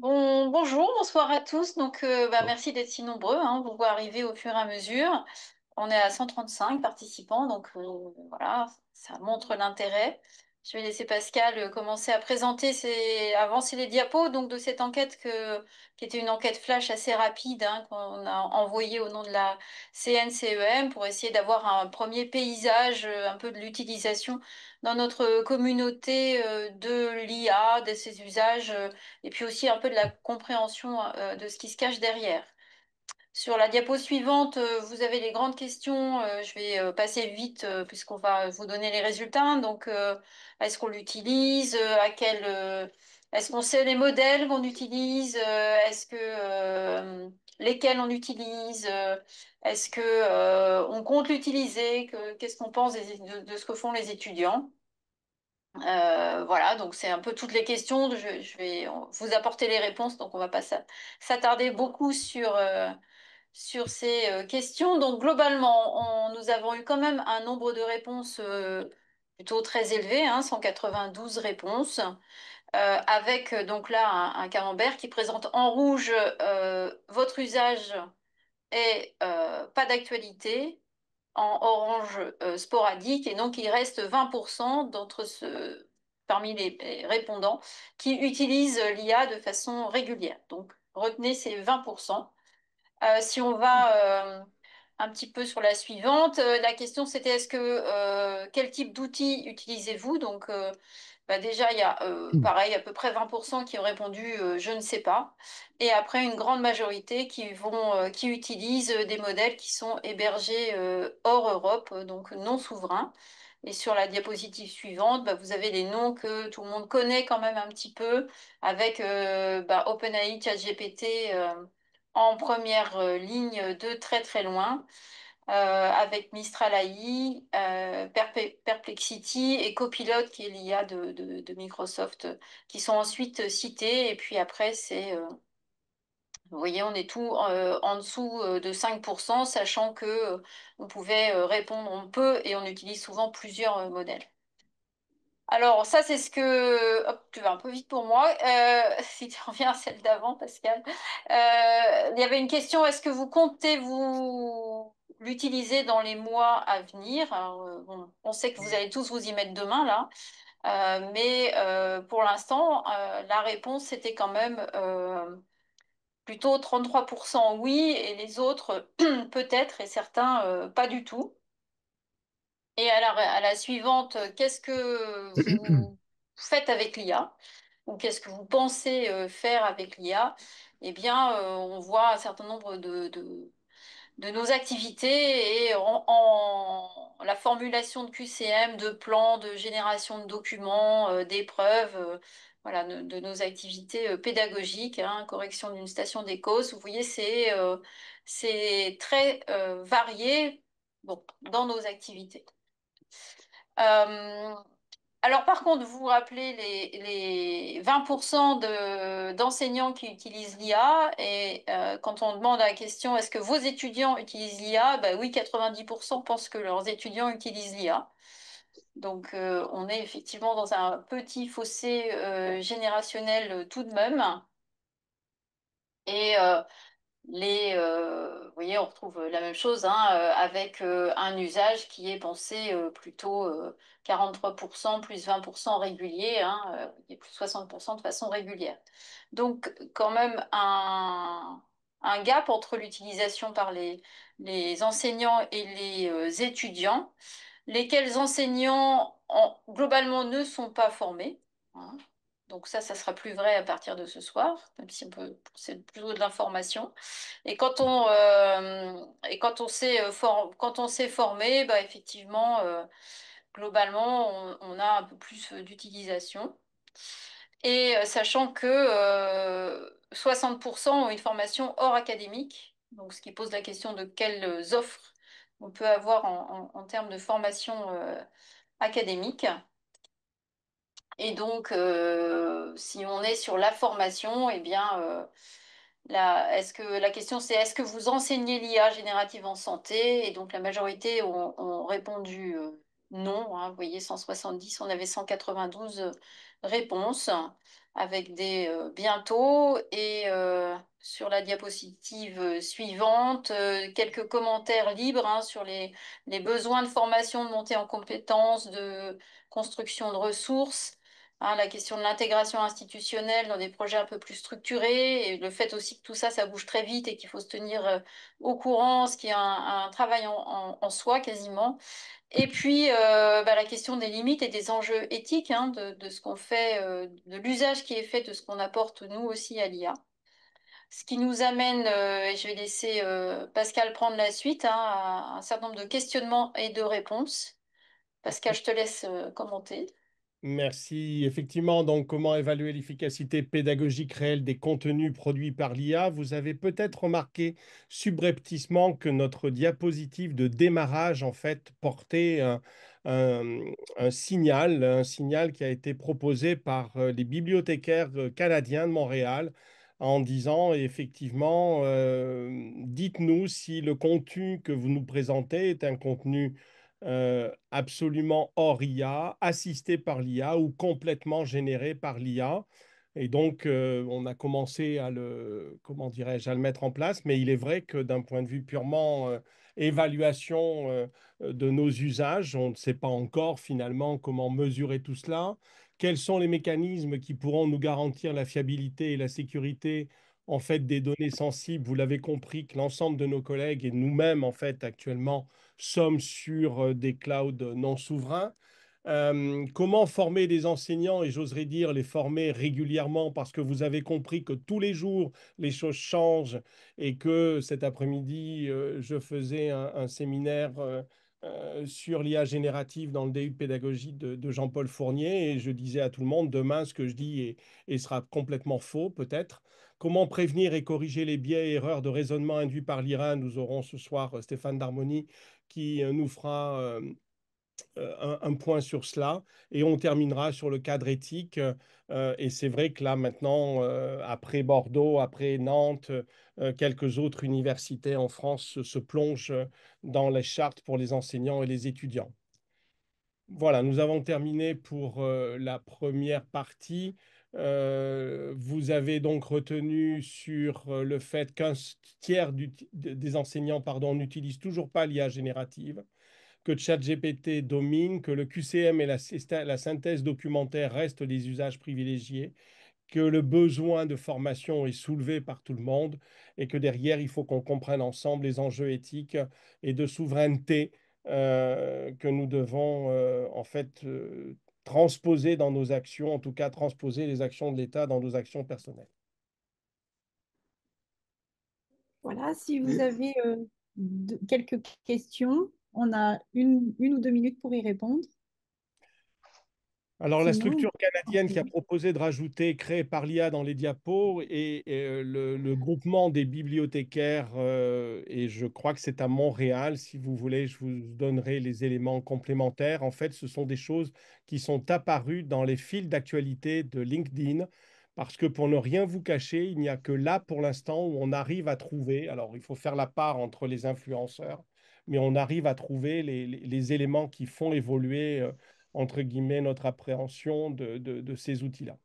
Bonjour, bonsoir à tous. Merci d'être si nombreux, hein. On vous voit arriver au fur et à mesure. On est à 135 participants, voilà, ça montre l'intérêt. Je vais laisser Pascal commencer à avancer les diapos de cette qui était une enquête flash assez rapide, hein, qu'on a envoyée au nom de la CNCEM pour essayer d'avoir un premier paysage un peu de l'utilisation dans notre communauté de l'IA, de ses usages, et puis aussi un peu de la compréhension de ce qui se cache derrière. Sur la diapo suivante, vous avez les grandes questions. Je vais passer vite puisqu'on va vous donner les résultats. Est-ce qu'on l'utilise? Est-ce qu'on sait les modèles qu'on utilise? Lesquels on utilise? Est-ce que on compte l'utiliser? Qu'est-ce qu'on pense de ce que font les étudiants? Voilà, donc c'est un peu toutes les questions. Je vais vous apporter les réponses, donc on va pas s'attarder beaucoup sur ces questions. Donc globalement, nous avons eu quand même un nombre de réponses plutôt très élevé, hein, 192 réponses, avec donc là un camembert qui présente en rouge votre usage et pas d'actualité, en orange sporadique, et donc il reste 20% parmi les répondants qui utilisent l'IA de façon régulière. Donc retenez ces 20%. Si on va un petit peu sur la suivante, la question c'était quel type d'outils utilisez-vous? Déjà il y a pareil à peu près 20% qui ont répondu je ne sais pas, et après une grande majorité qui utilisent des modèles qui sont hébergés hors Europe, donc non souverains. Et sur la diapositive suivante, vous avez les noms que tout le monde connaît quand même un petit peu, avec OpenAI, ChatGPT en première ligne de très très loin, avec Mistral AI, Perplexity et Copilot, qui est l'IA de Microsoft, qui sont ensuite cités. Et puis après, vous voyez, on est tout en dessous de 5%, sachant que on pouvait répondre, on peut et on utilise souvent plusieurs modèles. Alors, ça, c'est ce que... Hop, tu vas un peu vite pour moi. Si tu reviens à celle d'avant, Pascal. Il y avait une question, est-ce que vous comptez vous l'utiliser dans les mois à venir? Alors, bon, on sait que vous allez tous vous y mettre demain, là. Mais pour l'instant, la réponse, c'était quand même plutôt 33% oui, et les autres, peut-être, et certains, pas du tout. Et à la suivante, qu'est-ce que vous faites avec l'IA? Ou qu'est-ce que vous pensez faire avec l'IA? Eh bien, on voit un certain nombre de nos activités et la formulation de QCM, de plans, de génération de documents, d'épreuves, voilà, de nos activités pédagogiques, hein, correction d'une station des causes. Vous voyez, c'est très varié, bon, dans nos activités. Euh, alors par contre, vous vous rappelez les 20% d'enseignants qui utilisent l'IA, et quand on demande la question est-ce que vos étudiants utilisent l'IA, bah oui, 90% pensent que leurs étudiants utilisent l'IA. On est effectivement dans un petit fossé générationnel tout de même. Et vous voyez, on retrouve la même chose, hein, avec un usage qui est pensé plutôt 43% plus 20% régulier, hein, et plus 60% de façon régulière. Donc, quand même un gap entre l'utilisation par les enseignants et les étudiants, lesquels enseignants globalement ne sont pas formés, hein. Donc ça sera plus vrai à partir de ce soir, même si c'est plutôt de l'information. Quand on s'est formé, bah, effectivement, globalement, on a un peu plus d'utilisation. Et sachant que 60% ont une formation hors académique, donc ce qui pose la question de quelles offres on peut avoir en termes de formation académique. Et si on est sur la formation, eh bien, la question c'est est-ce que vous enseignez l'IA générative en santé? Et donc la majorité ont répondu non, hein. Vous voyez, 170, on avait 192 réponses avec des bientôt. Et sur la diapositive suivante, quelques commentaires libres, hein, sur les besoins de formation, de montée en compétences, de construction de ressources. Hein, la question de l'intégration institutionnelle dans des projets un peu plus structurés, et le fait aussi que tout ça, ça bouge très vite et qu'il faut se tenir au courant, ce qui est un travail en soi quasiment. Et puis, la question des limites et des enjeux éthiques, hein, de ce qu'on fait, de l'usage qui est fait de ce qu'on apporte nous aussi à l'IA. Ce qui nous amène, et je vais laisser Pascal prendre la suite, hein, à un certain nombre de questionnements et de réponses. Pascal, je te laisse commenter. Merci. Effectivement, donc comment évaluer l'efficacité pédagogique réelle des contenus produits par l'IA? Vous avez peut-être remarqué subrepticement que notre diapositive de démarrage, en fait, portait un- un signal qui a été proposé par les bibliothécaires canadiens de Montréal en disant, effectivement, dites-nous si le contenu que vous nous présentez est un contenu absolument hors IA, assisté par l'IA ou complètement généré par l'IA. Et donc, on a commencé à comment dirais-je, à le mettre en place, mais il est vrai que d'un point de vue purement évaluation de nos usages, on ne sait pas encore finalement comment mesurer tout cela. Quels sont les mécanismes qui pourront nous garantir la fiabilité et la sécurité en fait des données sensibles? Vous l'avez compris que l'ensemble de nos collègues et nous-mêmes en fait actuellement sommes sur des clouds non souverains. Comment former des enseignants, et j'oserais dire les former régulièrement parce que vous avez compris que tous les jours les choses changent et que cet après-midi je faisais un séminaire sur l'IA générative dans le DU de pédagogie de Jean-Paul Fournier et je disais à tout le monde demain ce que je dis et sera complètement faux peut-être. Comment prévenir et corriger les biais et erreurs de raisonnement induits par l'IRA? Nous aurons ce soir Stéphane Darmoni qui nous fera un point sur cela et on terminera sur le cadre éthique. Et c'est vrai que là maintenant, après Bordeaux, après Nantes, quelques autres universités en France se plongent dans les chartes pour les enseignants et les étudiants. Voilà, nous avons terminé pour la première partie. Vous avez donc retenu sur le fait qu'un tiers des enseignants pardon, n'utilisent toujours pas l'IA générative, que ChatGPT domine, que le QCM et la synthèse documentaire restent les usages privilégiés, que le besoin de formation est soulevé par tout le monde et que derrière, il faut qu'on comprenne ensemble les enjeux éthiques et de souveraineté que nous devons en fait transposer dans nos actions, en tout cas transposer les actions de l'État dans nos actions personnelles. Voilà, si vous avez quelques questions, on a une ou 2 minutes pour y répondre. Alors, la Sinon, structure canadienne qui a enchaîner. proposé de rajouter créé par l'IA dans les diapos et le groupement des bibliothécaires, et je crois que c'est à Montréal, si vous voulez, je vous donnerai les éléments complémentaires. En fait, ce sont des choses qui sont apparues dans les fils d'actualité de LinkedIn, parce que pour ne rien vous cacher, il n'y a que là pour l'instant où on arrive à trouver, alors il faut faire la part entre les influenceurs, mais on arrive à trouver les éléments qui font évoluer entre guillemets, notre appréhension de ces outils-là.